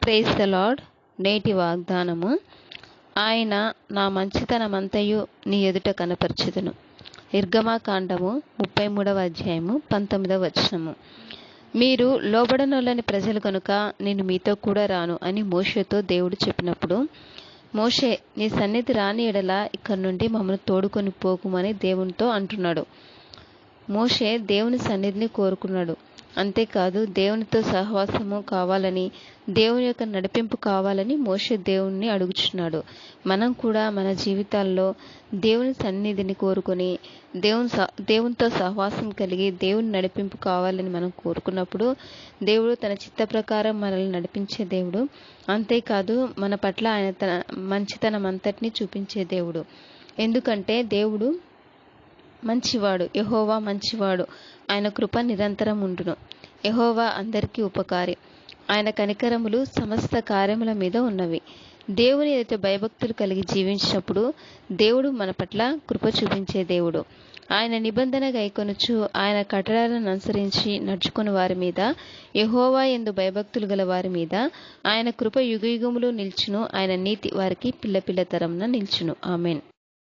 Praise the lord. నేటి వాగ్దానము, ఆయన నా మంచితనమంతయు నీ ఎదుట కనపరచెదను. నిర్గమకాండము 33వ అధ్యాయము 19వ వచనము. మీరు లోబడనొల్లని ప్రజలు కనుక నేను మీతో కూడా రాను అని మోషేతో దేవుడు చెప్పినప్పుడు, మోషే నీ సన్నిధి రాని ఎడల ఇక్కడి నుండి మమ్మల్ని తోడుకొని పోకుమని దేవునితో అంటున్నాడు. మోషే దేవుని సన్నిధిని కోరుకున్నాడు. అంతేకాదు, దేవునితో సహవాసము కావాలని, దేవుని యొక్క నడిపింపు కావాలని మోషే దేవుణ్ణి అడుగుచున్నాడు. మనం కూడా మన జీవితాల్లో దేవుని సన్నిధిని కోరుకొని దేవునితో సహవాసం కలిగి దేవుని నడిపింపు కావాలని మనం కోరుకున్నప్పుడు దేవుడు తన చిత్త ప్రకారం మనల్ని నడిపించే దేవుడు. అంతేకాదు, మన పట్ల ఆయన తన మంచితనం అంతటినీ చూపించే దేవుడు. ఎందుకంటే దేవుడు మంచివాడు, యెహోవా మంచివాడు. ఆయన కృప నిరంతరం ఉండును. యెహోవా అందరికీ ఉపకారి. ఆయన కనికరములు సమస్త కార్యముల మీద ఉన్నవి. దేవుని ఎదుట భయభక్తులు కలిగి జీవించినప్పుడు దేవుడు మన పట్ల కృప చూపించే దేవుడు. ఆయన నిబంధన గైకొనుచు ఆయన కట్టడలను అనుసరించి నడుచుకుని వారి మీద, యెహోవా యందు భయభక్తులు గల వారి మీద ఆయన కృప యుగయుగములు నిల్చును. ఆయన నీతి వారికి పిల్ల పిల్ల తరమున నిల్చును. ఆమేన్.